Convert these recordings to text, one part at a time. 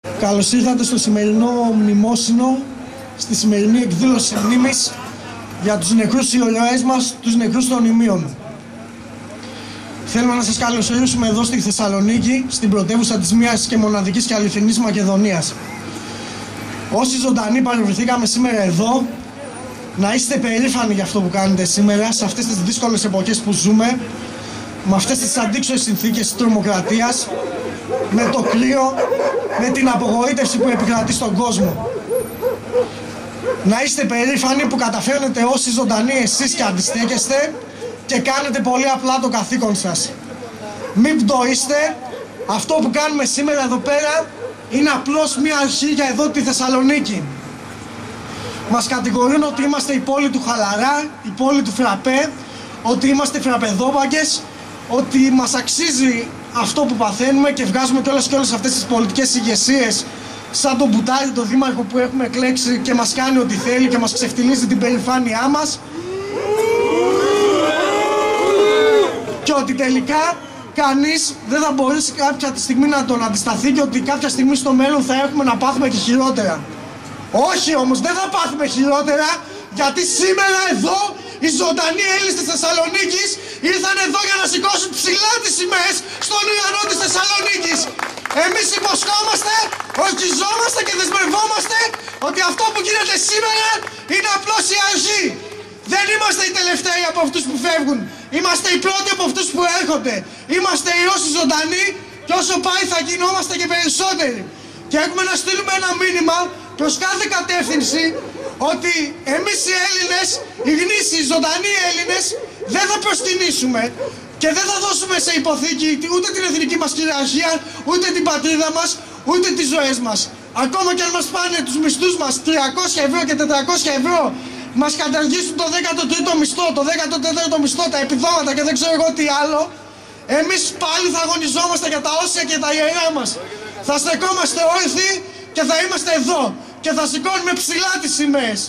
Καλώς ήρθατε στο σημερινό μνημόσυνο, στη σημερινή εκδήλωση μνήμης για τους νεκρούς ηρωές μας, τους νεκρούς των Ιμίων. Θέλουμε να σας καλωσορίσουμε εδώ στη Θεσσαλονίκη, στην πρωτεύουσα της μίας και μοναδικής και αληθινής Μακεδονίας. Όσοι ζωντανοί παρευρεθήκαμε σήμερα εδώ, να είστε περήφανοι για αυτό που κάνετε σήμερα, σε αυτές τις δύσκολες εποχές που ζούμε, με αυτές τις αντίξωες συνθήκες της τρομοκρατίας, με το κρύο, με την απογοήτευση που επικρατεί στον κόσμο. Να είστε περήφανοι που καταφέρνετε όσοι ζωντανοί εσείς και αντιστέκεστε και κάνετε πολύ απλά το καθήκον σας. Μην πτωείστε, αυτό που κάνουμε σήμερα εδώ πέρα είναι απλώς μια αρχή για εδώ τη Θεσσαλονίκη. Μας κατηγορούν ότι είμαστε η πόλη του χαλαρά, η πόλη του φραπέ, ότι είμαστε φραπεδόπαγκες, ότι μας αξίζει αυτό που παθαίνουμε και βγάζουμε κιόλας και όλες αυτές τις πολιτικές ηγεσίες σαν τον Μπουτάρη, τον δήμαρχο που έχουμε εκλέξει και μας κάνει ό,τι θέλει και μας ξεφτιλίζει την περηφάνειά μας, και ότι τελικά κανείς δεν θα μπορέσει κάποια στιγμή να τον αντισταθεί και ότι κάποια στιγμή στο μέλλον θα έχουμε να πάθουμε και χειρότερα. Όχι όμως, δεν θα πάθουμε χειρότερα, γιατί σήμερα εδώ οι ζωντανοί Έλληνες της Θεσσαλονίκης ήρθαν εδώ για να σηκώσουν ψηλά τις σημαίες στον ουρανό της Θεσσαλονίκης. Εμείς υποσχόμαστε, ορκιζόμαστε και δεσμευόμαστε ότι αυτό που γίνεται σήμερα είναι απλώς η αρχή. Δεν είμαστε οι τελευταίοι από αυτούς που φεύγουν. Είμαστε οι πρώτοι από αυτούς που έρχονται. Είμαστε οι όσοι ζωντανοί και όσο πάει θα γινόμαστε και περισσότεροι. Και έχουμε να στείλουμε ένα μήνυμα προς κάθε κατεύθυνση ότι εμείς οι Έλληνες, οι γνήσιοι, ζωντανοί Έλληνες, δεν θα προσκυνήσουμε και δεν θα δώσουμε σε υποθήκη ούτε την εθνική μας κυριαρχία, ούτε την πατρίδα μας, ούτε τις ζωές μας. Ακόμα και αν μας πάνε τους μισθούς μας 300 ευρώ και 400 ευρώ, μας καταργήσουν το 13ο μισθό, το 14ο μισθό, τα επιδόματα και δεν ξέρω εγώ τι άλλο, εμείς πάλι θα αγωνιζόμαστε για τα όσια και τα ιερά μας. Θα στεκόμαστε όρθιοι και θα είμαστε εδώ και θα σηκώνουμε ψηλά τις σημαίες.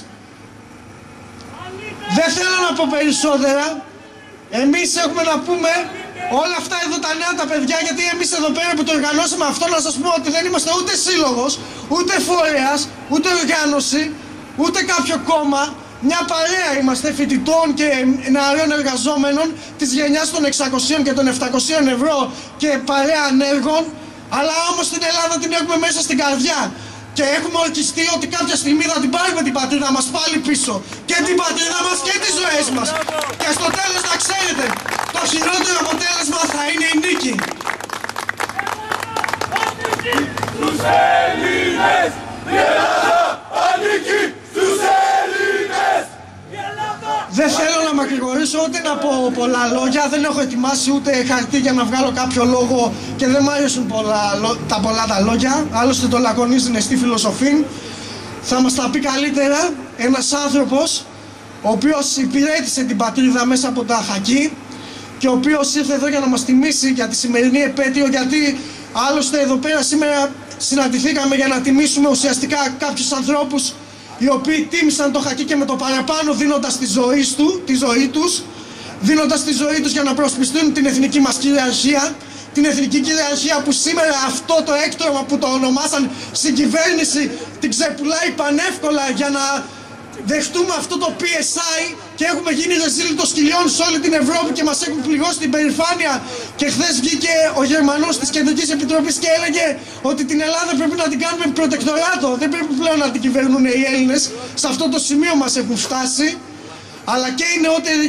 Δεν θέλω να πω περισσότερα. Εμείς έχουμε να πούμε όλα αυτά εδώ τα νέα τα παιδιά, γιατί εμείς εδώ πέρα που το οργανώσαμε αυτό, να σας πω ότι δεν είμαστε ούτε σύλλογος, ούτε φορέας, ούτε οργάνωση, ούτε κάποιο κόμμα. Μια παρέα είμαστε φοιτητών και νεαρών εργαζόμενων της γενιάς των 600 και των 700 ευρώ και παρέα ανέργων, αλλά όμως την Ελλάδα την έχουμε μέσα στην καρδιά. Και έχουμε ορκιστεί ότι κάποια στιγμή θα την πάρουμε την πατρίδα μας πάλι πίσω. Και την πατρίδα μας και τις ζωές μας. Και στο τέλος να ξέρετε, το χειρότερο αποτέλεσμα θα είναι η νίκη. Στους Έλληνες! Η Ελλάδα ανήκει στους Έλληνες! Δεν θέλω να μακρηγορήσω ούτε να πω πολλά λόγια. Δεν έχω ετοιμάσει ούτε χαρτί για να βγάλω κάποιο λόγο και δεν μου αρέσουν πολλά τα λόγια. Άλλωστε το λακωνίζει είναι στη φιλοσοφή. Θα μας τα πει καλύτερα ένας άνθρωπος ο οποίος υπηρέτησε την πατρίδα μέσα από τα χακί και ο οποίος ήρθε εδώ για να μας τιμήσει για τη σημερινή επέτειο, γιατί άλλωστε εδώ πέρα σήμερα συναντηθήκαμε για να τιμήσουμε ουσιαστικά κάποιους ανθρώπους οι οποίοι τίμησαν το χακί και με το παραπάνω, δίνοντας τη ζωή τους, δίνοντας τη ζωή τους για να προσπιστούν την εθνική μας κυριαρχία, την εθνική κυριαρχία που σήμερα αυτό το έκτρωμα που το ονομάσαν συγκυβέρνηση την ξεπουλάει πανεύκολα για να δεχτούμε αυτό το PSI και έχουμε γίνει ρεζίλι των σκυλιών σε όλη την Ευρώπη και μας έχουν πληγώσει την περηφάνεια. Και χθες βγήκε ο Γερμανός της Κεντρικής Επιτροπής και έλεγε ότι την Ελλάδα πρέπει να την κάνουμε προτεκτοράτο. Δεν πρέπει πλέον να την κυβερνούν οι Έλληνες. Σε αυτό το σημείο μας έχουν φτάσει. Αλλά και οι νεότεροι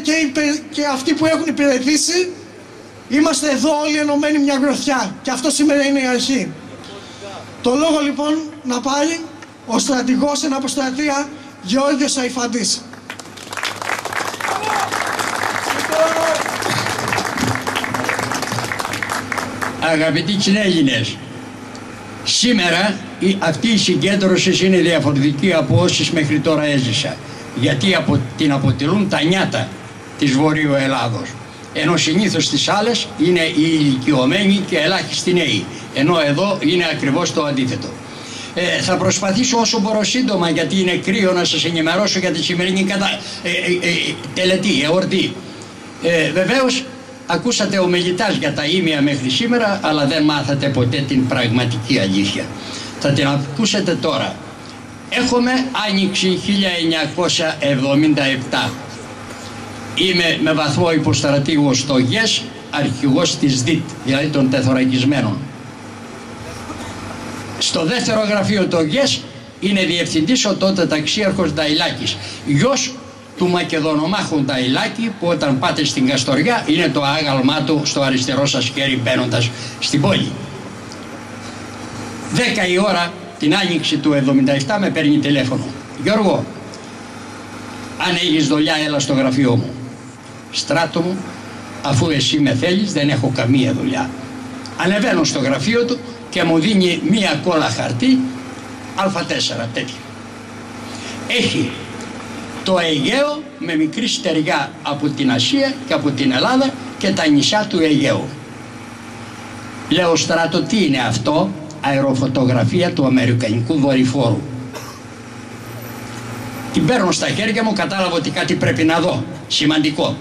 και αυτοί που έχουν υπηρετήσει, είμαστε εδώ όλοι ενωμένοι μια γροθιά. Και αυτό σήμερα είναι η αρχή. Το λόγο λοιπόν να πάρει ο στρατηγός εν αποστρατεία Γεώργιος Αϊφαντής. Αγαπητοί Συνέλληνες, σήμερα αυτή η συγκέντρωση είναι διαφορετική από όσες μέχρι τώρα έζησα, γιατί την αποτελούν τα νιάτα της Βορείου Ελλάδος, ενώ συνήθως στις άλλες είναι οι ηλικιωμένοι και ελάχιστοι νέοι, ενώ εδώ είναι ακριβώς το αντίθετο. Θα προσπαθήσω όσο μπορώ σύντομα, γιατί είναι κρύο, να σας ενημερώσω για τη σημερινή τελετή, εορτή. Βεβαίως ακούσατε ομιλητάς για τα ήμια μέχρι σήμερα, αλλά δεν μάθατε ποτέ την πραγματική αλήθεια. Θα την ακούσετε τώρα. Έχουμε Άνοιξη 1977. Είμαι με βαθμό υποστρατήγο στο ΓΕΣ, αρχηγός της ΔΙΤ, δηλαδή των τεθωρακισμένων. Στο δεύτερο γραφείο το ΓΕΣ είναι διευθυντής ο τότε ταξίαρχος Νταϊλάκης, γιος του Μακεδονομάχου Νταϊλάκη, που όταν πάτε στην Καστοριά είναι το άγαλμά του στο αριστερό σας χέρι μπαίνοντας στην πόλη. 10 η ώρα την Άνοιξη του 1977 με παίρνει τηλέφωνο. Γιώργο, αν έχεις δουλειά έλα στο γραφείο μου. Στράτο μου, αφού εσύ με θέλεις δεν έχω καμία δουλειά. Ανεβαίνω στο γραφείο του και μου δίνει μία κόλλα χαρτί Α4 τέτοια. Έχει το Αιγαίο με μικρή στεριά από την Ασία και από την Ελλάδα και τα νησιά του Αιγαίου. Λέω, Στράτο, τι είναι αυτό? Αεροφωτογραφία του αμερικανικού δορυφόρου. Την παίρνω στα χέρια μου, κατάλαβα ότι κάτι πρέπει να δω, σημαντικό.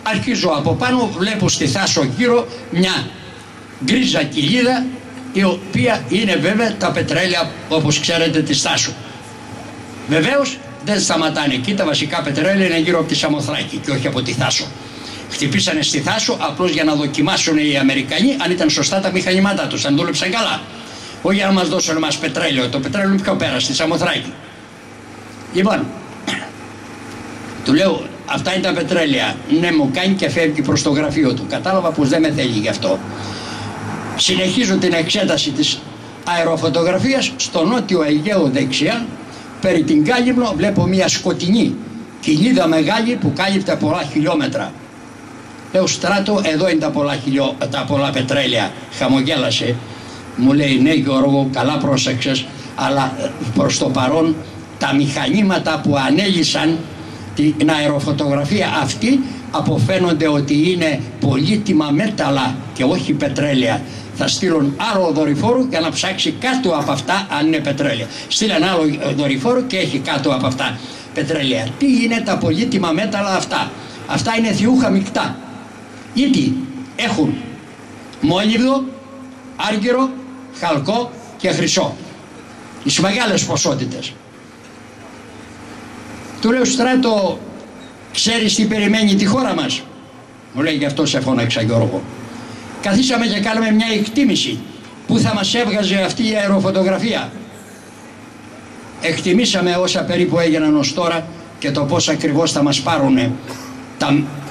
Αρχίζω από πάνω, βλέπω στη Θάσο γύρω μια γκρίζα κοιλίδα, η οποία είναι βέβαια τα πετρέλαια, όπως ξέρετε, της Θάσου. Βεβαίως δεν σταματάνε εκεί, τα βασικά πετρέλαια είναι γύρω από τη Σαμοθράκη και όχι από τη Θάσο. Χτυπήσανε στη Θάσο απλώς για να δοκιμάσουν οι Αμερικανοί αν ήταν σωστά τα μηχανήματά τους, αν δούλεψαν καλά. Όχι για να μας δώσουν εμάς πετρέλαιο, το πετρέλαιο είναι πιο πέρα, στη Σαμοθράκη. Λοιπόν, του λέω, αυτά είναι τα πετρέλαια. Ναι, μου κάνει και φεύγει προς το γραφείο του. Κατάλαβα πως δεν με θέλει γι' αυτό. Συνεχίζω την εξέταση της αεροφωτογραφίας. Στο νότιο Αιγαίο δεξιά, περί την Κάλυμνο, βλέπω μια σκοτεινή κοιλίδα μεγάλη που κάλυπτε πολλά χιλιόμετρα. Λέω, Στράτο, εδώ είναι τα πολλά πετρέλαια. Χαμογέλασε. Μου λέει, ναι Γιώργο, καλά πρόσεξες, αλλά προς το παρόν τα μηχανήματα που ανέλυσαν την αεροφωτογραφία αυτή αποφαίνονται ότι είναι πολύτιμα μέταλλα και όχι πετρέλαια. Θα στείλουν άλλο δορυφόρο για να ψάξει κάτω από αυτά αν είναι πετρέλαια. Στείλαν άλλο δορυφόρο και έχει κάτω από αυτά πετρέλαια. Τι είναι τα πολύτιμα μέταλλα αυτά? Αυτά είναι θιούχα μεικτά. Γιατί έχουν μόλιβδο, άργυρο, χαλκό και χρυσό. Τις μεγάλες ποσότητες. Του λέω, Στράτο, ξέρεις τι περιμένει τη χώρα μας? Μου λέει, γι' αυτό σε φώναξα Γιώργο. Καθίσαμε και κάναμε μια εκτίμηση που θα μας έβγαζε αυτή η αεροφωτογραφία. Εκτιμήσαμε όσα περίπου έγιναν ως τώρα και το πώς ακριβώς θα μας πάρουν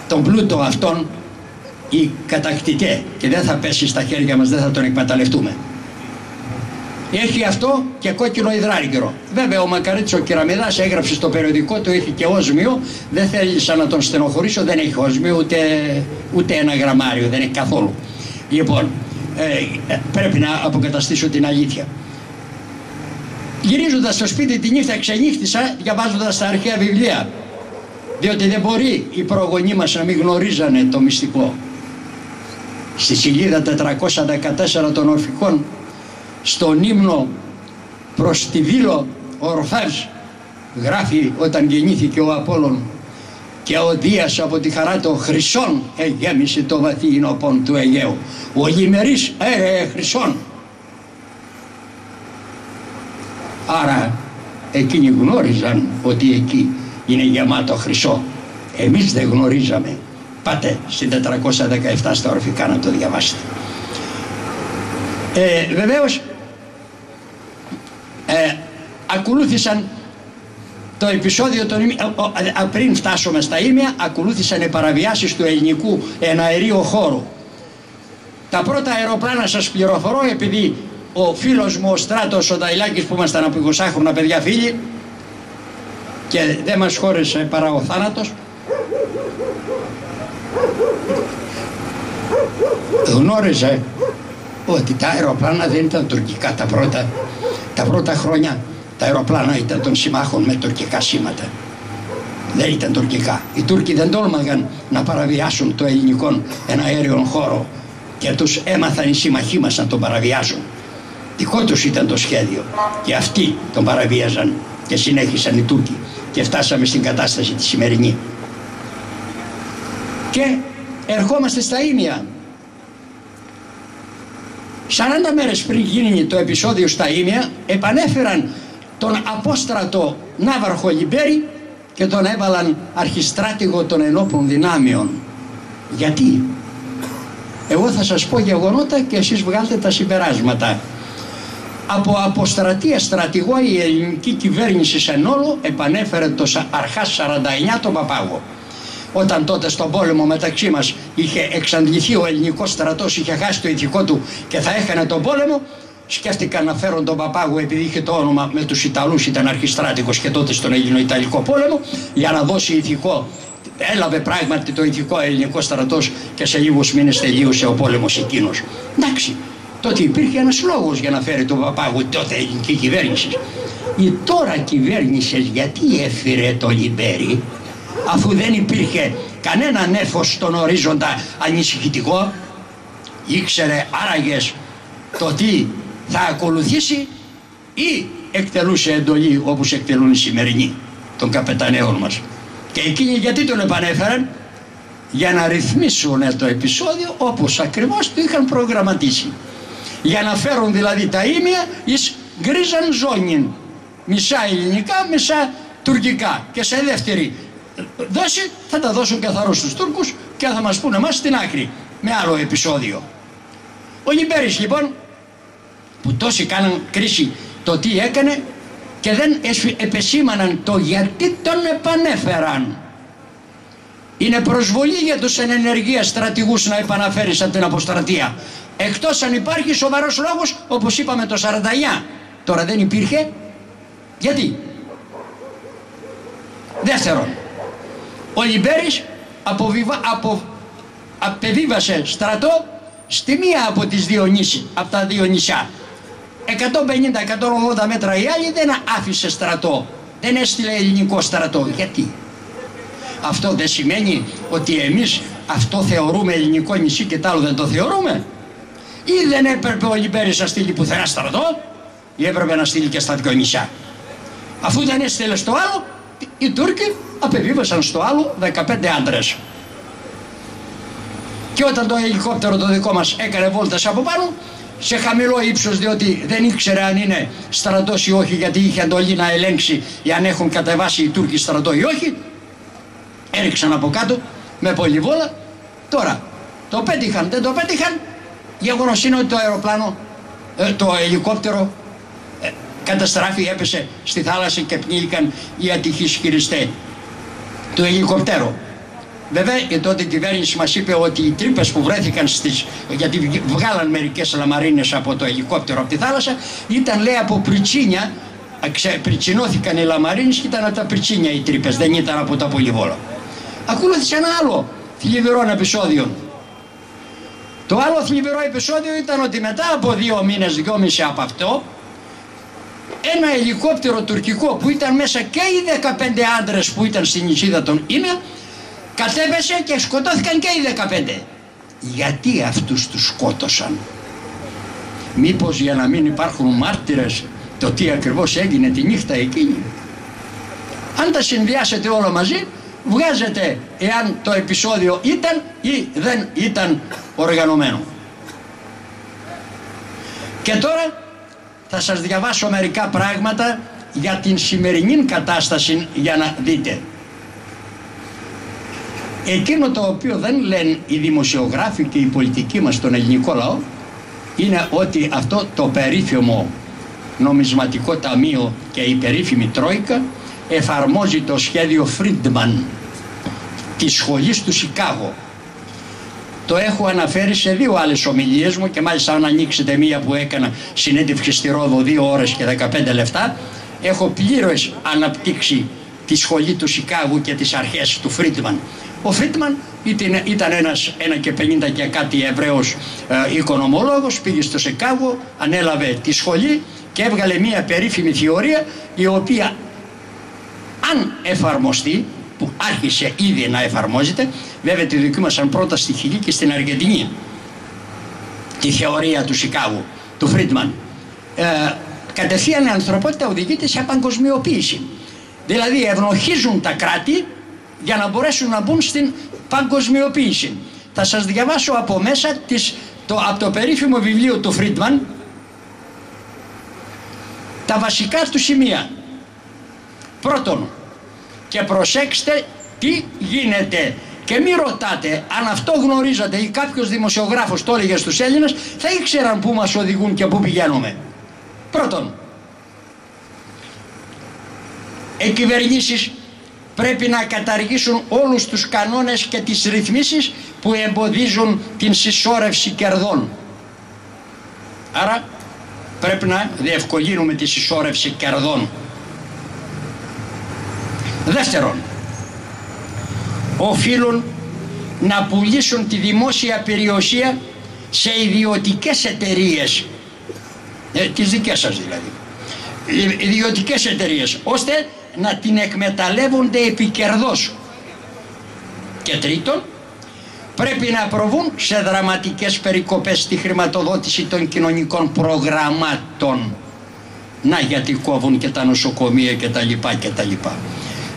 τον πλούτο αυτόν οι κατακτητές και δεν θα πέσει στα χέρια μας, δεν θα τον εκμεταλλευτούμε. Έχει αυτό και κόκκινο υδράργυρο. Βέβαια ο Μακαρίτης ο Κεραμιδάς έγραψε στο περιοδικό του, έχει και όσμιο, δεν θέλησα να τον στενοχωρήσω, δεν έχει όσμιο ούτε ένα γραμμάριο, δεν έχει καθόλου. Λοιπόν, πρέπει να αποκαταστήσω την αλήθεια. Γυρίζοντας στο σπίτι τη νύχτα ξενύχτησα διαβάζοντας τα αρχαία βιβλία, διότι δεν μπορεί οι προγονείς μας να μην γνωρίζανε το μυστικό. Στη σελίδα 414 των Ορφικών, στον ύμνο προς τη Δήλο, ο Ορφεύς γράφει, όταν γεννήθηκε ο Απόλλων, και ο Δίας από τη χαρά των χρυσών εγέμισε το βαθύ ινοπών του Αιγαίου. Ο λιμερής χρυσών. Άρα εκείνοι γνώριζαν ότι εκεί είναι γεμάτο χρυσό. Εμείς δεν γνωρίζαμε. Πάτε στην 417 στα Ορφικά να το διαβάσετε. Βεβαίως ακολούθησαν το επεισόδιο πριν φτάσουμε στα Ήμια, ακολούθησαν οι παραβιάσεις του ελληνικού εναερίου χώρου. Τα πρώτα αεροπλάνα, σας πληροφορώ, επειδή ο φίλος μου ο Στράτος ο Νταϊλάκης, που ήμασταν από 20 χρόνια παιδιά φίλοι και δεν μας χώρισε παρά ο θάνατος, γνώριζε ότι τα αεροπλάνα δεν ήταν τουρκικά τα πρώτα χρόνια. Τα αεροπλάνα ήταν των συμμάχων με τουρκικά σήματα. Δεν ήταν τουρκικά. Οι Τούρκοι δεν τόλμαγαν να παραβιάσουν το ελληνικό εναέριον χώρο και τους έμαθαν οι συμμαχοί μας να τον παραβιάζουν. Δικό τους ήταν το σχέδιο και αυτοί τον παραβίαζαν και συνέχισαν οι Τούρκοι και φτάσαμε στην κατάσταση τη σημερινή. Και ερχόμαστε στα Ήμια. 40 μέρες πριν γίνει το επεισόδιο στα Ήμια, επανέφεραν τον απόστρατο ναύαρχο Λιμπέρη και τον έβαλαν αρχιστράτηγο των ενόπλων δυνάμεων. Γιατί? Εγώ θα σας πω γεγονότα και εσείς βγάλτε τα συμπεράσματα. Από αποστρατεία στρατηγό η ελληνική κυβέρνηση σε όλο επανέφερε το αρχάς 49 τον Παπάγο. Όταν τότε στον πόλεμο μεταξύ μας είχε εξαντληθεί ο ελληνικός στρατός, είχε χάσει το ηθικό του και θα έχανε τον πόλεμο, σκέφτηκαν να φέρουν τον Παπάγο επειδή είχε το όνομα με τους Ιταλούς, ήταν αρχιστράτηγος και τότε στον Ελληνο-Ιταλικό πόλεμο, για να δώσει ηθικό. Έλαβε πράγματι το ηθικό ελληνικό στρατός και σε λίγους μήνες τελείωσε ο πόλεμος εκείνος. Εντάξει, τότε υπήρχε ένας λόγος για να φέρει τον Παπάγο τότε ελληνική κυβέρνηση. Η τώρα κυβέρνηση γιατί έφερε το Λιμπέρι, αφού δεν υπήρχε κανένα νέφος στον ορίζοντα ανησυχητικό? Ήξερε άραγες το τι θα ακολουθήσει ή εκτελούσε εντολή όπως εκτελούν οι σημερινοί των καπεταναίων μας? Και εκείνοι γιατί τον επανέφεραν? Για να ρυθμίσουν το επεισόδιο όπως ακριβώς το είχαν προγραμματίσει. Για να φέρουν δηλαδή τα Ήμια εις γκρίζαν ζώνην, μισά ελληνικά, μισά τουρκικά, και σε δεύτερη δόση θα τα δώσουν καθαρό στους Τούρκους και θα μας πούνε εμάς στην άκρη με άλλο επεισόδιο. Ο Λιμπέρης λοιπόν, που τόσοι κάναν κρίση το τι έκανε και δεν επεσήμαναν το γιατί τον επανέφεραν. Είναι προσβολή για τους εν ενεργεία στρατηγούς να επαναφέρεις από την αποστρατεία, εκτός αν υπάρχει σοβαρός λόγος όπως είπαμε το 49. Τώρα δεν υπήρχε. Γιατί? Δεύτερον, ο Λιμπέρης απεβίβασε στρατό στη μία από τις δύο νήσι, από τα δύο νησιά. 150-180 μέτρα η άλλη δεν άφησε στρατό, δεν έστειλε ελληνικό στρατό. Γιατί? Αυτό δεν σημαίνει ότι εμείς αυτό θεωρούμε ελληνικό νησί και τ' άλλο δεν το θεωρούμε? Ή δεν έπρεπε ο Λιμπέρης να στείλει πουθενά στρατό, ή έπρεπε να στείλει και στα δυο νησιά? Αφού δεν έστειλε στο άλλο, οι Τούρκοι απεβίβασαν στο άλλο 15 άντρες. Και όταν το ελικόπτερο το δικό μας έκανε βόλτας από πάνω, σε χαμηλό ύψος, διότι δεν ήξερε αν είναι στρατός ή όχι, γιατί είχε εντολή να ελέγξει αν έχουν κατεβάσει οι Τούρκοι στρατό ή όχι, έριξαν από κάτω με πολυβόλα. Τώρα το πέτυχαν, δεν το πέτυχαν, γεγονός είναι ότι το αεροπλάνο, το ελικόπτερο καταστράφη, έπεσε στη θάλασσα και πνίγηκαν οι ατυχείς χειριστές του ελικοπτέρου. Βέβαια και τότε η κυβέρνηση μας είπε ότι οι τρύπες που βρέθηκαν γιατί βγάλαν μερικές λαμαρίνες από το ελικόπτερο από τη θάλασσα, ήταν λέει από πριτσίνια, πριτσινώθηκαν οι λαμαρίνες και ήταν από τα πριτσίνια οι τρύπες, δεν ήταν από τα πολυβόλα. Ακολούθησε ένα άλλο θλιβερό επεισόδιο. Το άλλο θλιβερό επεισόδιο ήταν ότι μετά από 2 μήνες, 2,5 από αυτό, ένα ελικόπτερο τουρκικό που ήταν μέσα και οι 15 άντρες που ήταν στην νησίδα των Ήμια, κατέβησε και σκοτώθηκαν και οι 15. Γιατί αυτούς τους σκότωσαν? Μήπως για να μην υπάρχουν μάρτυρες το τι ακριβώς έγινε τη νύχτα εκείνη? Αν τα συνδυάσετε όλα μαζί, βγάζετε εάν το επεισόδιο ήταν ή δεν ήταν οργανωμένο. Και τώρα θα σας διαβάσω μερικά πράγματα για την σημερινή κατάσταση για να δείτε. Εκείνο το οποίο δεν λένε οι δημοσιογράφοι και οι πολιτικοί μας στον ελληνικό λαό είναι ότι αυτό το περίφημο νομισματικό ταμείο και η περίφημη Τρόικα εφαρμόζει το σχέδιο Φρίντμαν της σχολής του Σικάγο. Το έχω αναφέρει σε 2 άλλες ομιλίες μου και μάλιστα αν ανοίξετε μία που έκανα συνέντευξη στη Ρόδο 2 ώρες και 15 λεπτά, έχω πλήρως αναπτύξει τη σχολή του Σικάγου και τις αρχές του Φρίντμαν. Ο Φρίντμαν ήταν ένας 1,50 και κάτι Εβραίος οικονομολόγος, πήγε στο Σικάγο, ανέλαβε τη σχολή και έβγαλε μία περίφημη θεωρία η οποία αν εφαρμοστεί, που άρχισε ήδη να εφαρμόζεται, βέβαια τη δοκίμασαν πρώτα στη Χιλή και στην Αργεντινή, τη θεωρία του Σικάγου, του Φρίντμαν, κατευθείαν η ανθρωπότητα οδηγείται σε παγκοσμιοποίηση. Δηλαδή ευνοχίζουν τα κράτη για να μπορέσουν να μπουν στην παγκοσμιοποίηση. Θα σας διαβάσω από μέσα τις από το περίφημο βιβλίο του Φρίντμαν τα βασικά του σημεία. Πρώτον, και προσέξτε τι γίνεται και μη ρωτάτε, αν αυτό γνωρίζατε ή κάποιος δημοσιογράφος το έλεγε στους Έλληνες, θα ήξεραν πού μας οδηγούν και πού πηγαίνουμε. Πρώτον, οι κυβερνήσεις πρέπει να καταργήσουν όλους τους κανόνες και τις ρυθμίσεις που εμποδίζουν την συσσόρευση κερδών. Άρα πρέπει να διευκολύνουμε τη συσσόρευση κερδών. Δεύτερον, οφείλουν να πουλήσουν τη δημόσια περιουσία σε ιδιωτικές εταιρείες, τις δικές σας δηλαδή, ιδιωτικές εταιρείες, ώστε να την εκμεταλλεύονται επικερδώς. Και τρίτον, πρέπει να προβούν σε δραματικές περικοπές στη χρηματοδότηση των κοινωνικών προγραμμάτων. Να γιατί κόβουν και τα νοσοκομεία και τα λοιπά και τα λοιπά.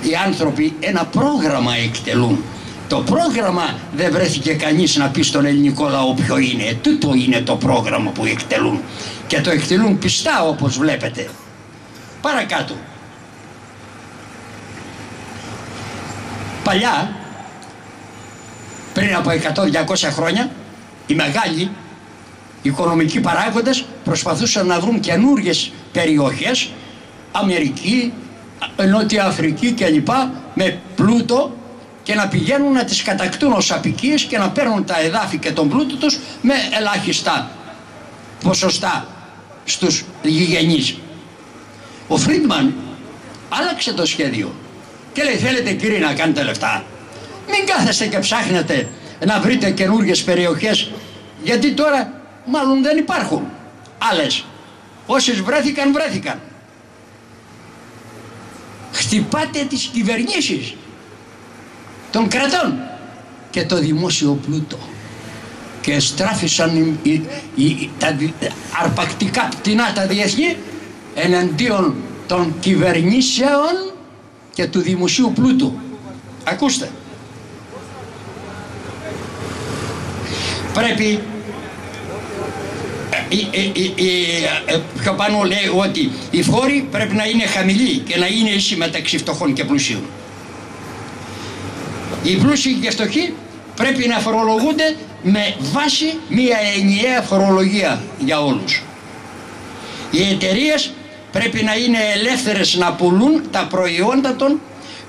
Οι άνθρωποι ένα πρόγραμμα εκτελούν. Το πρόγραμμα δεν βρέθηκε κανείς να πει στον ελληνικό λαό ποιο είναι. Τούτο είναι το πρόγραμμα που εκτελούν. Και το εκτελούν πιστά, όπως βλέπετε. Παρακάτω. Παλιά, πριν από 100-200 χρόνια, οι μεγάλοι οικονομικοί παράγοντες προσπαθούσαν να βρουν καινούργιες περιοχές, Αμερική, Νότια Αφρική κλπ, με πλούτο, και να πηγαίνουν να τις κατακτούν ως αποικίες και να παίρνουν τα εδάφη και τον πλούτο τους με ελάχιστα ποσοστά στους γηγενείς. Ο Φρίντμαν άλλαξε το σχέδιο και λέει, θέλετε κύριοι να κάνετε λεφτά, μην κάθεστε και ψάχνετε να βρείτε καινούργιες περιοχές, γιατί τώρα μάλλον δεν υπάρχουν άλλες. Όσες βρέθηκαν, βρέθηκαν. Χτυπάτε τις κυβερνήσεις των κρατών και το δημόσιο πλούτο και στράφησαν τα αρπακτικά πτηνά τα διεθνή εναντίον των κυβερνήσεων και του δημοσίου πλούτου. Ακούστε, πρέπει πιο πάνω λέει ότι οι φόροι πρέπει να είναι χαμηλοί και να είναι ίσοι μεταξύ φτωχών και πλουσίων. Οι πλούσιοι και φτωχοί πρέπει να φορολογούνται με βάση μια ενιαία φορολογία για όλους. Οι εταιρείες πρέπει να είναι ελεύθερες να πουλούν τα προϊόντα των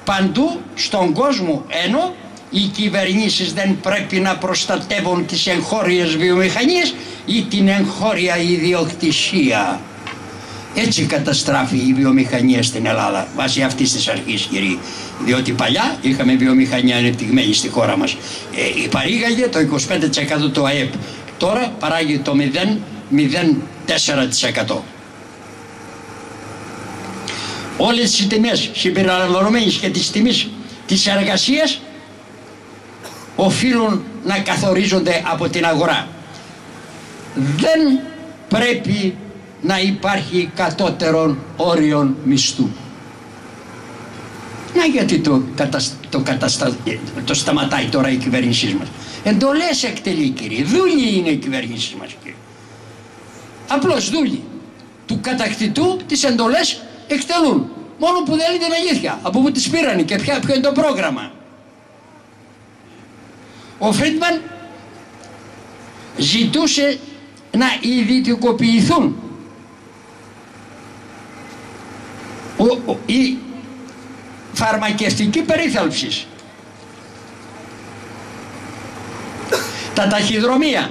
παντού στον κόσμο, ενώ οι κυβερνήσεις δεν πρέπει να προστατεύουν τις εγχώριες βιομηχανίες ή την εγχώρια ιδιοκτησία. Έτσι καταστράφει η βιομηχανία στην Ελλάδα βάσει αυτής της αρχής, κύριοι. Διότι παλιά είχαμε βιομηχανία ανεπτυγμένη στη χώρα μας. Παρήγαγε το 25% του ΑΕΠ. Τώρα παράγει το 0,04%. Όλες τις τιμές συμπεριλαμβανομένες και τις τιμές της εργασίας οφείλουν να καθορίζονται από την αγορά. Δεν πρέπει να υπάρχει κατώτερον όριον μισθού. Να γιατί το σταματάει τώρα η κυβέρνησή μας. Εντολές εκτελεί, κύριε. Δούλοι είναι οι κυβέρνησή μας, κύριε. Απλώς δούλοι. Του κατακτητού τις εντολές εκτελούν. Μόνο που δεν είναι αλήθεια. Από πού τις πήραν και ποιο είναι το πρόγραμμα. Ο Φρίντμαν ζητούσε να ιδιωτικοποιηθούν η φαρμακευτική περίθαλψη, τα ταχυδρομεία,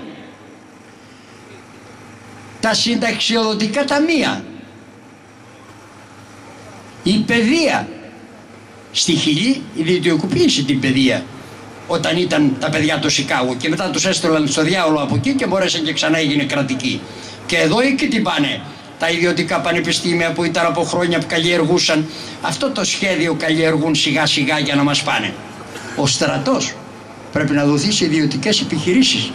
τα συνταξιοδοτικά ταμεία, η παιδεία. Στη Χιλή ιδιωτικοποίησε την παιδεία όταν ήταν τα παιδιά του Σικάγου και μετά τους έστειλαν στο διάολο από εκεί και μπορέσαν και ξανά έγινε κρατική. Και εδώ εκεί τι πάνε τα ιδιωτικά πανεπιστήμια που ήταν από χρόνια που καλλιεργούσαν. Αυτό το σχέδιο καλλιεργούν σιγά σιγά για να μας πάνε. Ο στρατός πρέπει να δοθεί σε ιδιωτικές επιχειρήσεις.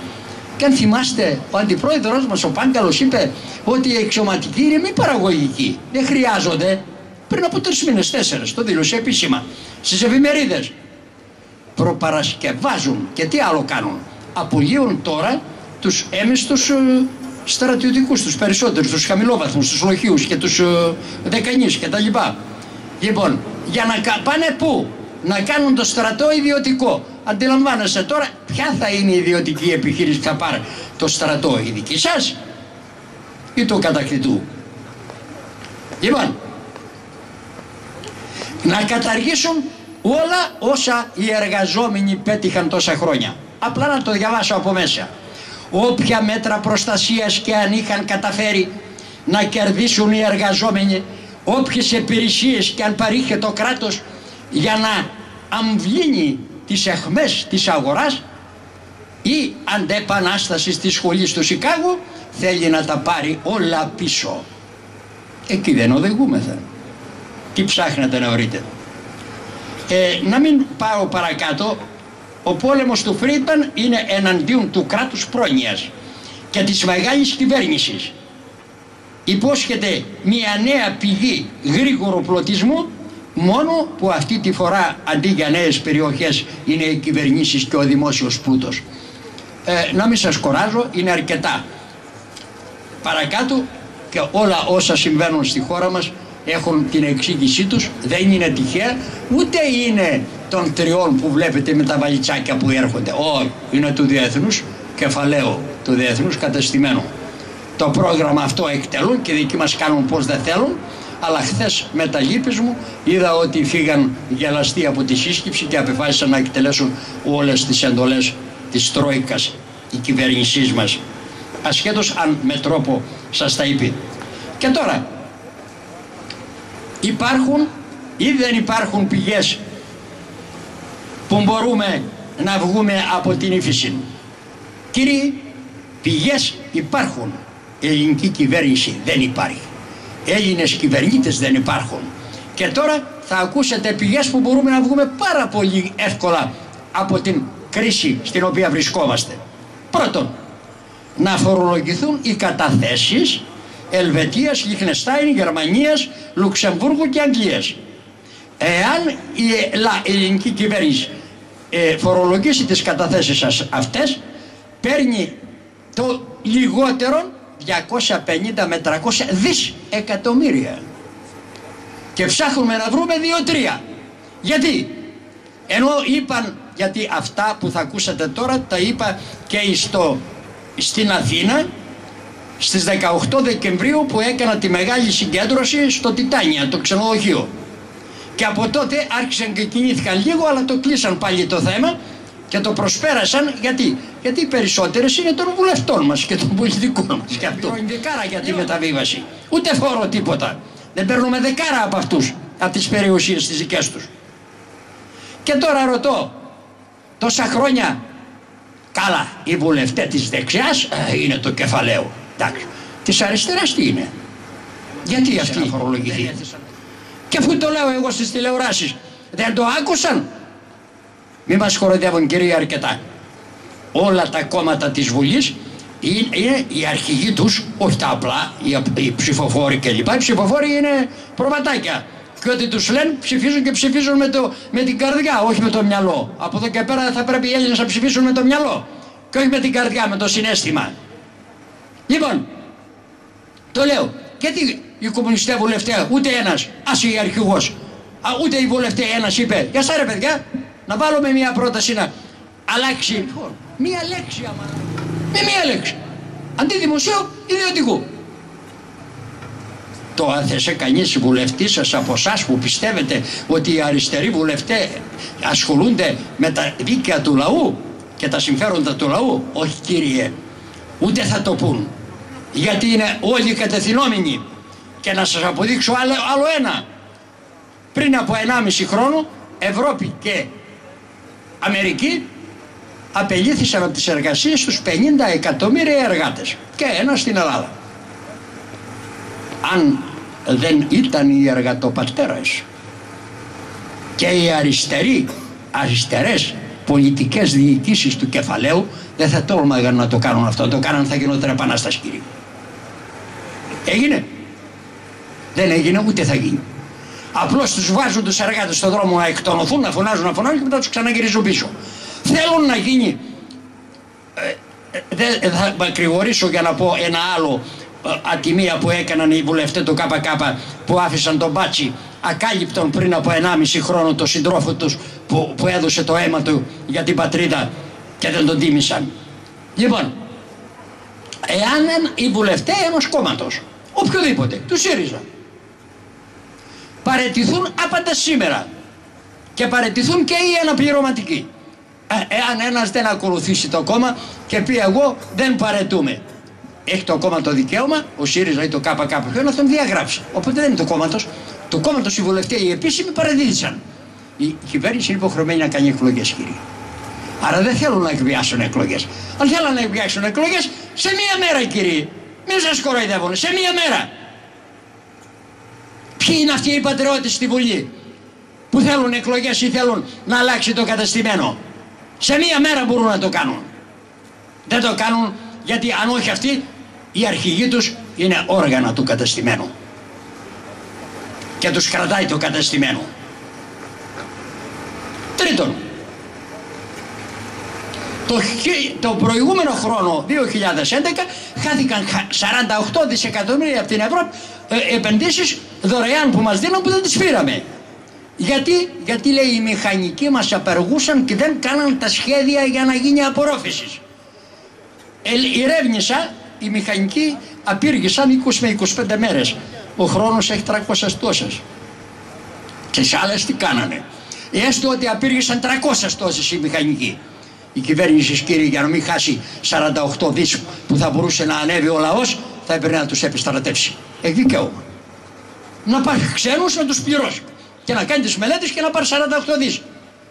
Και αν θυμάστε, ο αντιπρόεδρος μας ο Πάγκαλος είπε ότι οι αξιωματικοί είναι μη παραγωγικοί. Δεν χρειάζονται. Πριν από 3 μήνες, 4, το δήλωσε επίσημα στις εφημερίδες. Προπαρασκευάζουν και τι άλλο κάνουν. Απολύουν τώρα τους έμεστους στρατιωτικούς, τους περισσότερους, τους χαμηλόβαθμους, τους λοχείους και τους δεκανείς και τα λοιπά. Λοιπόν, για να πάνε πού? Να κάνουν το στρατό ιδιωτικό. Αντιλαμβάνεσαι τώρα ποια θα είναι η ιδιωτική επιχείρηση που θα πάρει το στρατό, η δική σας ή του κατακτητού? Λοιπόν, να καταργήσουν όλα όσα οι εργαζόμενοι πέτυχαν τόσα χρόνια. Απλά να το διαβάσω από μέσα. Όποια μέτρα προστασίας και αν είχαν καταφέρει να κερδίσουν οι εργαζόμενοι, όποιες υπηρεσίες και αν παρήχε το κράτος για να αμβλύνει τις αιχμές της αγοράς, η αντεπανάσταση της σχολής του Σικάγου θέλει να τα πάρει όλα πίσω. Εκεί δεν οδηγούμεθα. Τι ψάχνετε να βρείτε? Να μην πάω παρακάτω. Ο πόλεμος του Φρίντμαν είναι εναντίον του κράτους πρόνοιας και της μεγάλης κυβέρνησης. Υπόσχεται μια νέα πηγή γρήγορου πλωτισμού, μόνο που αυτή τη φορά αντί για νέες περιοχές είναι οι κυβερνήσεις και ο δημόσιος πλούτος. Να μην σας κοράζω, είναι αρκετά. Παρακάτω και όλα όσα συμβαίνουν στη χώρα μας έχουν την εξήγησή τους, δεν είναι τυχαία, ούτε είναι των τριών που βλέπετε με τα βαλιτσάκια που έρχονται. Όχι, είναι του διεθνούς κεφαλαίου, του διεθνούς κατεστημένου. Το πρόγραμμα αυτό εκτελούν και δικοί μας κάνουν πως δεν θέλουν, αλλά χθες με τα λύπης μου είδα ότι φύγαν γελαστοί από τη σύσκεψη και αποφάσισαν να εκτελέσουν όλες τις εντολές της Τρόικας, η κυβέρνησής μας, ασχέτως αν με τρόπο σας τα είπε. Και τώρα, υπάρχουν ή δεν υπάρχουν πηγές που μπορούμε να βγούμε από την ύφεση? Κύριοι, πηγές υπάρχουν. Η ελληνική κυβέρνηση δεν υπάρχει. Έλληνες κυβερνήτες δεν υπάρχουν. Και τώρα θα ακούσετε πηγές που μπορούμε να βγούμε πάρα πολύ εύκολα από την κρίση στην οποία βρισκόμαστε. Πρώτον, να φορολογηθούν οι καταθέσεις Ελβετίας, Λιχτενστάιν, Γερμανίας, Λουξεμβούργου και Αγγλίας. Εάν η ελληνική κυβέρνηση φορολογήσει τις καταθέσεις αυτές, παίρνει το λιγότερο 250 με 300 δισεκατομμύρια. Και ψάχνουμε να βρούμε 2-3. Γιατί? Ενώ είπαν, γιατί αυτά που θα ακούσατε τώρα τα είπα και στην Αθήνα στις 18 Δεκεμβρίου που έκανα τη μεγάλη συγκέντρωση στο Τιτάνια, το ξενοδοχείο. Και από τότε άρχισαν και κινήθηκαν λίγο, αλλά το κλείσαν πάλι το θέμα και το προσπέρασαν. Γιατί οι περισσότερες είναι των βουλευτών μας και των πολιτικών μας. Και αυτό είναι δεκάρα για τη μεταβίβαση. Ούτε φόρο τίποτα. Δεν παίρνουμε δεκάρα από αυτούς, από τις περιουσίες τις δικές τους. Και τώρα ρωτώ, τόσα χρόνια, καλά, οι βουλευτές της δεξιάς είναι το κεφαλαίο. Εντάξει, της αριστεράς τι είναι? Γιατί αυτή η φορολογική? Και αφού το λέω εγώ στις τηλεοράσεις, δεν το άκουσαν? Μη μας χοροδεύουν κύριοι αρκετά. Όλα τα κόμματα της Βουλής είναι οι αρχηγοί τους, όχι τα απλά, οι ψηφοφόροι κλπ. Οι ψηφοφόροι είναι προβατάκια. Και ό,τι τους λένε ψηφίζουν και ψηφίζουν με την καρδιά, όχι με το μυαλό. Από εδώ και πέρα θα πρέπει οι Έλληνες να ψηφίσουν με το μυαλό και όχι με την καρδιά, με το συναίσθημα. Λοιπόν, το λέω, γιατί οι κομμουνιστές βουλευτές, ούτε ένας, άσε η αρχηγός, ούτε οι βουλευτές ένας είπε, για σας ρε παιδιά, να βάλουμε μια πρόταση να αλλάξει μία λέξη, με μία λέξη, αντί δημοσίου, ιδιωτικού. Το έθεσε κανείς βουλευτής σας από εσάς που πιστεύετε ότι οι αριστεροί βουλευτές ασχολούνται με τα δίκαια του λαού και τα συμφέροντα του λαού? Όχι κύριε, ούτε θα το πούν, γιατί είναι όλοι κατευθυνόμενοι. Και να σας αποδείξω άλλο ένα. Πριν από 1,5 χρόνο Ευρώπη και Αμερική απελήθησαν από τις εργασίες τους 50 εκατομμύρια εργάτες και ένα στην Ελλάδα. Αν δεν ήταν οι εργατοπατέρες και οι αριστερές πολιτικές διοικήσεις του κεφαλαίου, δεν θα τόλμαγαν να το κάνουν αυτό. Το κάναν, θα γινόταν επανάσταση κύριε. Έγινε? Δεν έγινε, ούτε θα γίνει. Απλώς τους βάζουν τους εργάτες στον δρόμο να εκτονωθούν, να φωνάζουν και μετά τους ξαναγυρίζουν πίσω. Θέλουν να γίνει δεν θα μακρηγορήσω για να πω ένα άλλο ατιμία που έκαναν οι βουλευτές του ΚΚ που άφησαν τον Μπάτσι ακάλυπτον πριν από 1,5 χρόνο τον συντρόφο τους που έδωσε το αίμα του για την πατρίδα και δεν τον τίμησαν. Λοιπόν, εάν οι βουλευτές ενός κόμματος, οποιοδήποτε, του ΣΥΡΙΖΑ, παραιτηθούν άπαντα σήμερα και παραιτηθούν και οι αναπληρωματικοί, εάν ένας δεν ακολουθήσει το κόμμα και πει εγώ δεν παραιτούμε, έχει το κόμμα το δικαίωμα, ο ΣΥΡΙΖΑ ή το ΚΚΠ να τον διαγράψει. Οπότε δεν είναι το κόμματος. Το κόμματος οι βουλευτές οι επίσημοι παραδίδησαν. Η κυβέρνηση είναι υποχρεωμένη να κάνει εκλογές, κύριε. Άρα δεν θέλουν να εκβιάσουν εκλογές. Αν θέλουν να εκβιάσουν εκλογές, σε μία μέρα, κύριε. Μην σας κοροϊδεύουν, σε μία μέρα. Ποιοι είναι αυτοί οι πατριώτες στη Βουλή που θέλουν εκλογές ή θέλουν να αλλάξει το κατεστημένο? Σε μία μέρα μπορούν να το κάνουν. Δεν το κάνουν γιατί αν όχι αυτοί, οι αρχηγοί τους είναι όργανα του κατεστημένου και τους κρατάει το κατεστημένο. Τρίτον, το προηγούμενο χρόνο 2011 χάθηκαν 48 δισεκατομμύρια από την Ευρώπη επενδύσεις δωρεάν που μας δίνουν που δεν τις πήραμε. Γιατί λέει οι μηχανικοί μας απεργούσαν και δεν κάναν τα σχέδια για να γίνει απορρόφηση. Ηρεύνησα, οι μηχανικοί απήργησαν 20 με 25 μέρες. Ο χρόνος έχει 300 τόσες. Και σε άλλες τι κάνανε? Έστω ότι απήργησαν 300 τόσες οι μηχανικοί. Η κυβέρνηση, κύριε, για να μην χάσει 48 δις που θα μπορούσε να ανέβει ο λαός, θα έπρεπε να τους επιστρατεύσει. Έχει δικαίωμα. Να πάρει ξένους να τους πληρώσει. Και να κάνει τις μελέτες και να πάρει 48 δις.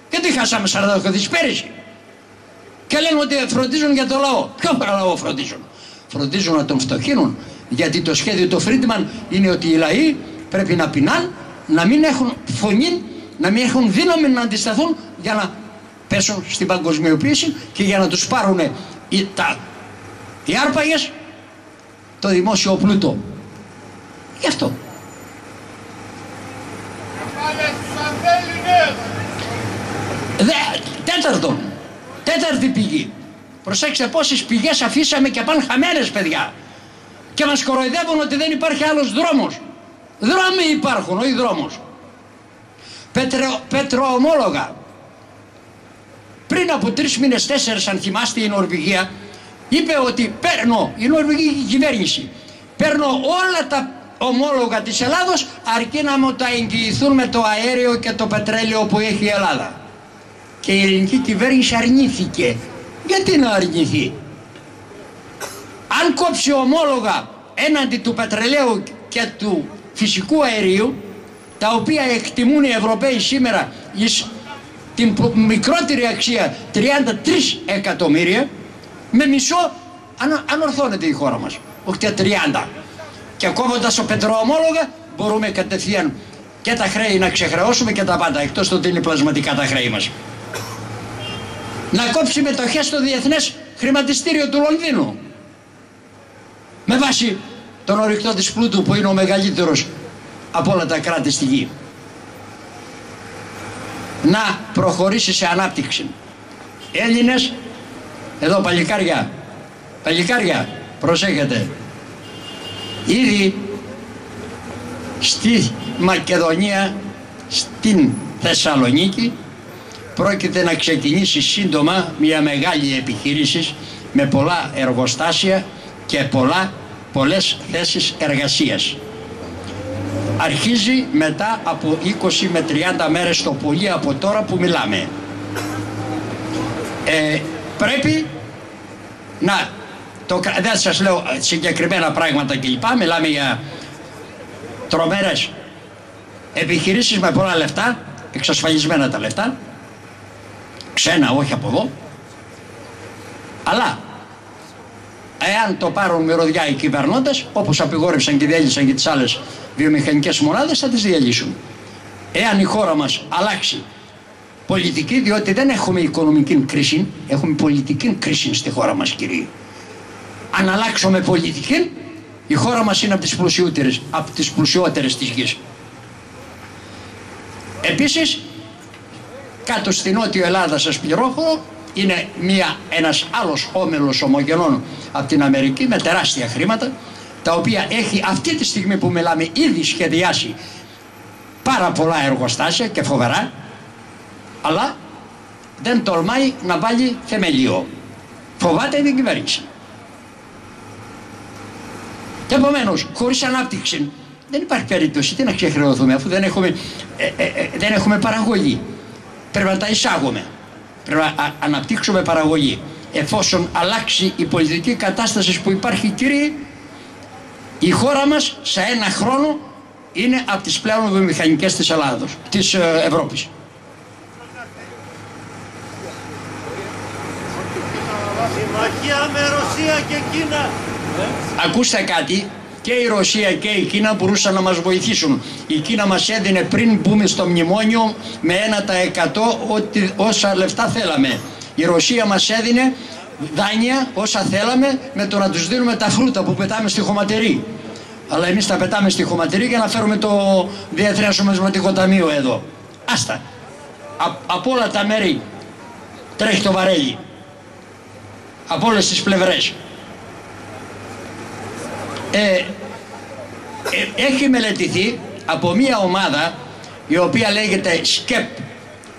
Γιατί χάσαμε 48 δις πέρυσι? Και λένε ότι φροντίζουν για το λαό. Ποιο λαό φροντίζουν? Φροντίζουν να τον φτωχύνουν. Γιατί το σχέδιο του Φρίντμαν είναι ότι οι λαοί πρέπει να πεινάν, να μην έχουν φωνή, να μην έχουν δύναμη να αντισταθούν για να πέσουν στην παγκοσμιοποίηση και για να τους πάρουν οι άρπαγες το δημόσιο πλούτο. Γι' αυτό. Τέταρτη πηγή. Προσέξτε πόσες πηγές αφήσαμε και πάνε χαμένες, παιδιά. Και μας κοροϊδεύουν ότι δεν υπάρχει άλλος δρόμος. Δρόμοι υπάρχουν, όχι δρόμος. Πετροομόλογα. Πριν από 3 μήνες, 4, αν θυμάστε, η Νορβηγία είπε ότι η νορβηγική κυβέρνηση, παίρνω όλα τα ομόλογα της Ελλάδος αρκεί να μου τα εγγυηθούν με το αέριο και το πετρέλαιο που έχει η Ελλάδα. Και η ελληνική κυβέρνηση αρνήθηκε. Γιατί να αρνηθεί? Αν κόψει ομόλογα έναντι του πετρελαίου και του φυσικού αερίου, τα οποία εκτιμούν οι Ευρωπαίοι σήμερα την μικρότερη αξία 33 εκατομμύρια, με μισό ανορθώνεται η χώρα μας, όχι τα 30. Και κόβοντας ο πετροομόλογα μπορούμε κατευθείαν και τα χρέη να ξεχρεώσουμε και τα πάντα, εκτός ότι είναι πλασματικά τα χρέη μας. Να κόψει μετοχές στο Διεθνές Χρηματιστήριο του Λονδίνου με βάση τον ορυκτό της πλούτου που είναι ο μεγαλύτερος από όλα τα κράτη στη γη. Να προχωρήσει σε ανάπτυξη. Έλληνες, εδώ παλικάρια, προσέχετε. Ήδη στη Μακεδονία, στην Θεσσαλονίκη, πρόκειται να ξεκινήσει σύντομα μια μεγάλη επιχείρηση με πολλά εργοστάσια και πολλές θέσεις εργασίας. Αρχίζει μετά από 20 με 30 μέρες το πολύ από τώρα που μιλάμε. Πρέπει να... δεν σας λέω συγκεκριμένα πράγματα κλπ. Μιλάμε για τρομερές επιχειρήσεις με πολλά λεφτά, εξασφαλισμένα τα λεφτά, ξένα, όχι από εδώ. Αλλά εάν το πάρουν μυρωδιά οι κυβερνώντες, όπως απειγόρευσαν και διέλυσαν και τις άλλες βιομηχανικές μονάδες, θα τις διαλύσουν. Εάν η χώρα μας αλλάξει πολιτική, διότι δεν έχουμε οικονομική κρίση, έχουμε πολιτική κρίση στη χώρα μας, κύριε. Αν αλλάξουμε πολιτική, η χώρα μας είναι από τις πλουσιότερες της γης. Επίσης, κάτω στην Νότιο Ελλάδα σας πληροφορώ είναι ένας άλλος όμιλος ομογενών από την Αμερική με τεράστια χρήματα, τα οποία έχει αυτή τη στιγμή που μιλάμε ήδη σχεδιάσει πάρα πολλά εργοστάσια και φοβερά, αλλά δεν τολμάει να βάλει θεμελιό. Φοβάται την κυβέρνηση. Και επομένως, χωρίς ανάπτυξη δεν υπάρχει περίπτωση. Τι να ξεχρεωθούμε, αφού δεν έχουμε παραγωγή. Πρέπει να τα εισάγουμε. Πρέπει να αναπτύξουμε παραγωγή. Εφόσον αλλάξει η πολιτική κατάσταση που υπάρχει, κύριοι, η χώρα μας σε ένα χρόνο είναι από τις πλέον βιομηχανικές της Ελλάδος, της Ευρώπης. Συμμαχία με Ρωσία και Κίνα. Ακούστε κάτι, και η Ρωσία και η Κίνα μπορούσαν να μας βοηθήσουν. Η Κίνα μας έδινε πριν μπούμε στο μνημόνιο με 1% όσα λεφτά θέλαμε. Η Ρωσία μας έδινε δάνεια όσα θέλαμε με το να τους δίνουμε τα φρούτα που πετάμε στη χωματερή. Αλλά εμείς τα πετάμε στη χωματερή για να φέρουμε το Διεθνές Νομισματικό Ταμείο εδώ. Άστα. Από όλα τα μέρη τρέχει το βαρέλι. Από όλες τις πλευρές. Έχει μελετηθεί από μια ομάδα η οποία λέγεται ΣΚΕΠ.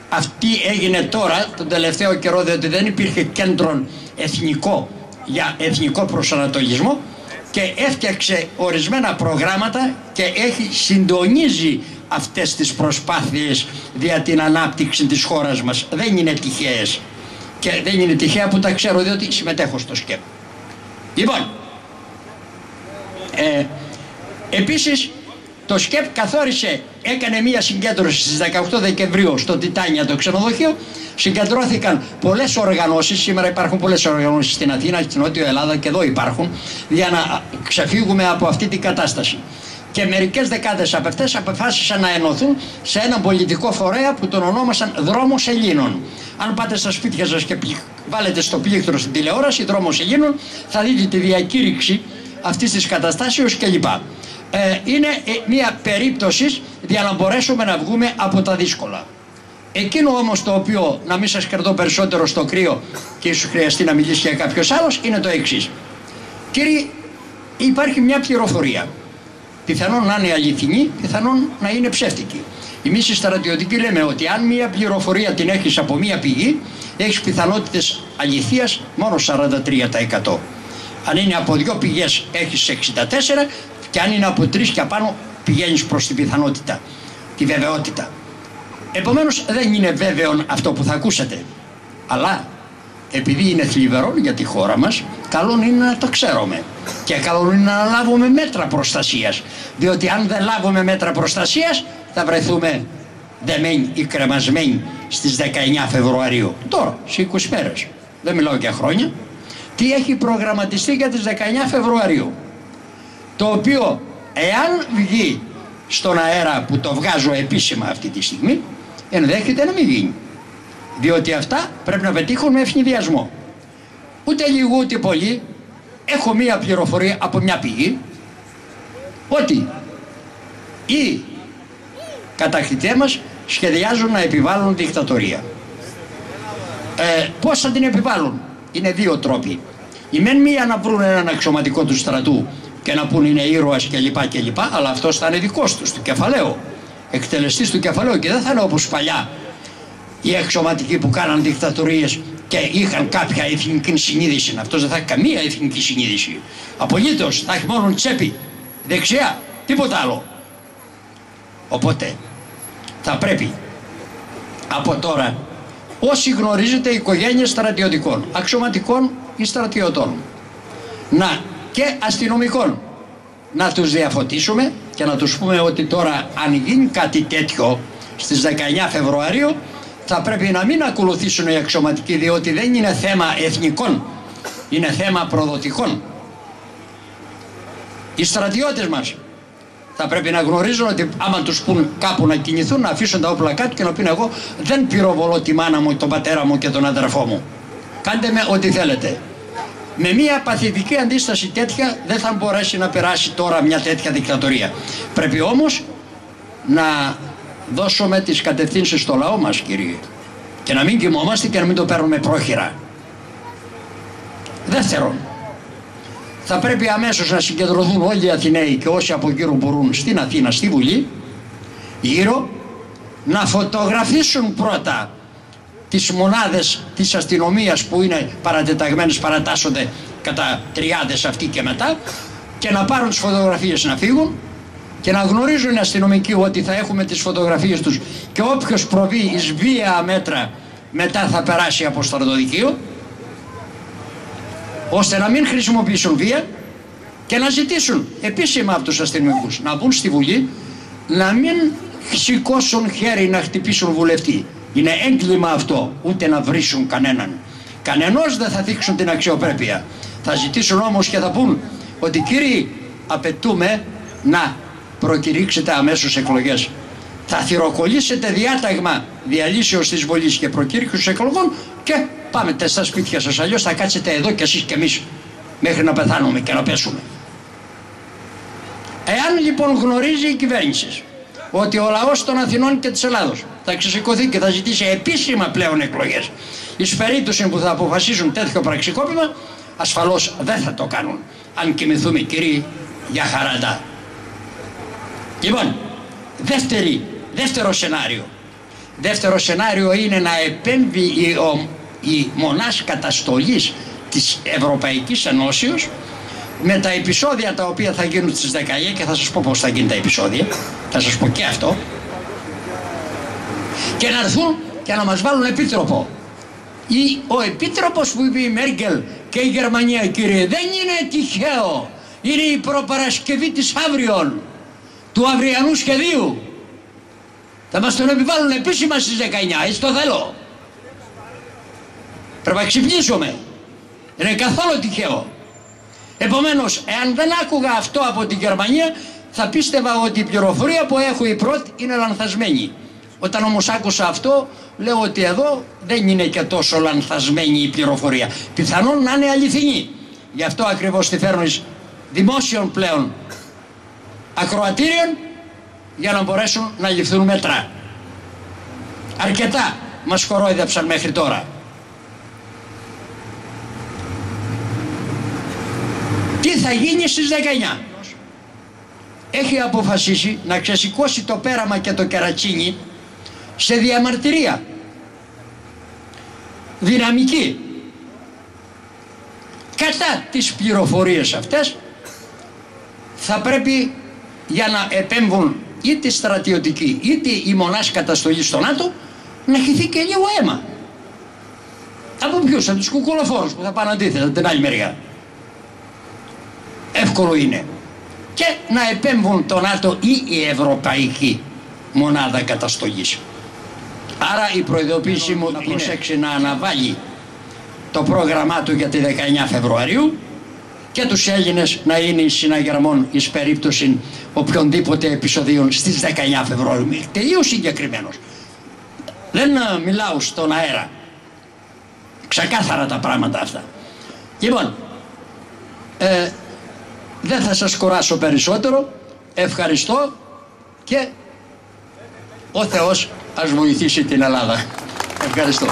Αυτή έγινε τώρα τον τελευταίο καιρό, διότι δεν υπήρχε κέντρο εθνικό για εθνικό προσανατολισμό, και έφτιαξε ορισμένα προγράμματα και συντονίζει αυτές τις προσπάθειες για την ανάπτυξη της χώρας μας. Δεν είναι τυχαίες, και δεν είναι τυχαία που τα ξέρω, διότι συμμετέχω στο ΣΚΕΠ. Λοιπόν, επίσης το ΣΚΕΠ έκανε μία συγκέντρωση στις 18 Δεκεμβρίου στο Τιτάνια, το ξενοδοχείο. Συγκεντρώθηκαν πολλές οργανώσεις, σήμερα υπάρχουν πολλές οργανώσεις στην Αθήνα, στην Νότιο Ελλάδα, και εδώ υπάρχουν, για να ξεφύγουμε από αυτή την κατάσταση. Και μερικές δεκάδες από αυτές αποφάσισαν να ενωθούν σε έναν πολιτικό φορέα που τον ονόμασαν Δρόμος Ελλήνων. Αν πάτε στα σπίτια σας και βάλετε στο πλήκτρο στην τηλεόραση Δρόμος Ελλήνων, θα δείτε τη διακήρυξη αυτής της καταστάσεως κλπ. Είναι μια περίπτωση για να μπορέσουμε να βγούμε από τα δύσκολα. Εκείνο όμως το οποίο, να μην σας κρατώ περισσότερο στο κρύο και ίσως χρειαστεί να μιλήσει για κάποιος άλλος, είναι το εξής. Κύριοι, υπάρχει μια πληροφορία. Πιθανόν να είναι αληθινή, πιθανόν να είναι ψεύτικη. Εμείς οι στρατιωτικοί λέμε ότι αν μια πληροφορία την έχεις από μια πηγή, έχεις πιθανότητες αληθείας μόνο 43%. Αν είναι από δύο πηγές έχεις 64%, και αν είναι από τρεις και απάνω πηγαίνεις προς την πιθανότητα, τη βεβαιότητα. Επομένως δεν είναι βέβαιο αυτό που θα ακούσετε. Αλλά επειδή είναι θλιβερό για τη χώρα μας, καλό είναι να το ξέρουμε. Και καλό είναι να λάβουμε μέτρα προστασίας. Διότι αν δεν λάβουμε μέτρα προστασίας, θα βρεθούμε δεμένοι ή κρεμασμένοι στις 19 Φεβρουαρίου. Τώρα, σε 20 μέρες. Δεν μιλάω για χρόνια. Τι έχει προγραμματιστεί για τις 19 Φεβρουαρίου. Το οποίο, εάν βγει στον αέρα, που το βγάζω επίσημα αυτή τη στιγμή, ενδέχεται να μην γίνει. Διότι αυτά πρέπει να πετύχουν με ευνηδιασμό. Ούτε λίγο ούτε πολύ. Έχω μία πληροφορία από μια πηγή ότι οι κατακτητές μας σχεδιάζουν να επιβάλλουν δικτατορία. Πώς θα την επιβάλλουν? Είναι δύο τρόποι. Η μεν μία να βρουν έναν αξιωματικό του στρατού και να πούν είναι ήρωας κλπ, αλλά αυτός θα είναι δικός τους, του κεφαλαίου, εκτελεστής του κεφαλαίου, και δεν θα είναι όπως παλιά οι αξιωματικοί που κάναν δικτατορίες και είχαν κάποια εθνική συνείδηση. Αυτός δεν θα έχει καμία εθνική συνείδηση. Απολύτως, θα έχει μόνο τσέπη, δεξιά, τίποτα άλλο. Οπότε θα πρέπει από τώρα, όσοι γνωρίζετε οικογένειες στρατιωτικών, αξιωματικών ή στρατιωτών, και αστυνομικών, να τους διαφωτίσουμε και να τους πούμε ότι τώρα αν γίνει κάτι τέτοιο στις 19 Φεβρουαρίου θα πρέπει να μην ακολουθήσουν οι αξιωματικοί, διότι δεν είναι θέμα εθνικών, είναι θέμα προδοτικών. Οι στρατιώτες μας θα πρέπει να γνωρίζουν ότι άμα τους πούν κάπου να κινηθούν, να αφήσουν τα όπλα κάτω και να πούν εγώ δεν πυροβολώ τη μάνα μου, τον πατέρα μου και τον αδερφό μου. Κάντε με ό,τι θέλετε. Με μια παθητική αντίσταση τέτοια δεν θα μπορέσει να περάσει τώρα μια τέτοια δικτατορία. Πρέπει όμως να δώσουμε τις κατευθύνσεις στο λαό μας, κύριε. Και να μην κοιμόμαστε και να μην το παίρνουμε πρόχειρα. Δεύτερον, θα πρέπει αμέσως να συγκεντρωθούν όλοι οι Αθηναίοι και όσοι από γύρω μπορούν στην Αθήνα, στη Βουλή, γύρω, να φωτογραφίσουν πρώτα τις μονάδες της αστυνομίας που είναι παρατεταγμένες, παρατάσσονται κατά τριάδες αυτοί και μετά, και να πάρουν τις φωτογραφίες να φύγουν και να γνωρίζουν οι αστυνομικοί ότι θα έχουμε τις φωτογραφίες τους και όποιος προβεί εις βία μέτρα μετά θα περάσει από στρατοδικείο, ώστε να μην χρησιμοποιήσουν βία και να ζητήσουν επίσημα από τους αστυνομικούς να μπουν στη Βουλή, να μην σηκώσουν χέρι να χτυπήσουν βουλευτή. Είναι έγκλημα αυτό, ούτε να βρίσουν κανέναν. Κανενός δεν θα δείξουν την αξιοπρέπεια. Θα ζητήσουν όμως και θα πούν ότι κύριοι, απαιτούμε να προκηρύξετε αμέσως εκλογές. Θα θυροκολλήσετε διάταγμα διαλύσεως της Βουλής και προκήρυξης εκλογών και πάμε στα σπίτια σας, αλλιώς θα κάτσετε εδώ κι εσείς κι εμείς μέχρι να πεθάνουμε και να πέσουμε. Εάν λοιπόν γνωρίζει η κυβέρνηση ότι ο λαός των Αθηνών και της Ελλάδος θα ξεσηκωθεί και θα ζητήσει επίσημα πλέον εκλογές, εις περίπτωση που θα αποφασίσουν τέτοιο πραξικόπημα, ασφαλώς δεν θα το κάνουν. Αν κοιμηθούμε κύριοι, για χαραντά. Λοιπόν, δεύτερο σενάριο. Δεύτερο σενάριο είναι να επέμβει η μονάς καταστολής της Ευρωπαϊκής Ενώσεως με τα επεισόδια τα οποία θα γίνουν στις 19 και θα σας πω πώς θα γίνουν τα επεισόδια, θα σας πω και αυτό, και να έρθουν και να μας βάλουν επίτροπο. Ο επίτροπος που είπε η Μέρκελ και η Γερμανία, κύριε, δεν είναι τυχαίο, είναι η προπαρασκευή της αύριον, του αυριανού σχεδίου. Θα μας τον επιβάλλουν επίσημα στις 19, έτσι το θέλω. Πρέπει να ξυπνήσουμε. Δεν είναι καθόλου τυχαίο. Επομένως, εάν δεν άκουγα αυτό από την Γερμανία, θα πίστευα ότι η πληροφορία που έχω η πρώτη είναι λανθασμένη. Όταν όμως άκουσα αυτό, λέω ότι εδώ δεν είναι και τόσο λανθασμένη η πληροφορία. Πιθανόν να είναι αληθινή. Γι' αυτό ακριβώς τη φέρνω εις δημόσιων πλέον ακροατήριων, για να μπορέσουν να ληφθούν μέτρα. Αρκετά μας κορόιδεψαν μέχρι τώρα. Τι θα γίνει στις 19? Έχει αποφασίσει να ξεσηκώσει το Πέραμα και το Κερατσίνι σε διαμαρτυρία δυναμική κατά τις πληροφορίες αυτές. Θα πρέπει, για να επέμβουν είτε στρατιωτικοί είτε η μονάς καταστολής στο ΝΑΤΟ, να χυθεί και λίγο αίμα. Από ποιους? Από τους κουκουλοφόρους που θα πάνε αντίθετα την άλλη μεριά. Εύκολο είναι. Και να επέμβουν το ΝΑΤΟ ή η Ευρωπαϊκή Μονάδα Καταστολής. Άρα η προειδοποίησή μου να προσέξει να αναβάλει το πρόγραμμά του για τη 19 Φεβρουαρίου και τους Έλληνες να είναι εις συναγερμόν εις περίπτωση οποιονδήποτε επεισοδίων στις 19 Φεβρουαρίου. Τελείως συγκεκριμένος. Δεν μιλάω στον αέρα. Ξεκάθαρα τα πράγματα αυτά. Λοιπόν, δεν θα σας κουράσω περισσότερο. Ευχαριστώ και ο Θεός ας βοηθήσει την Ελλάδα. Ευχαριστώ.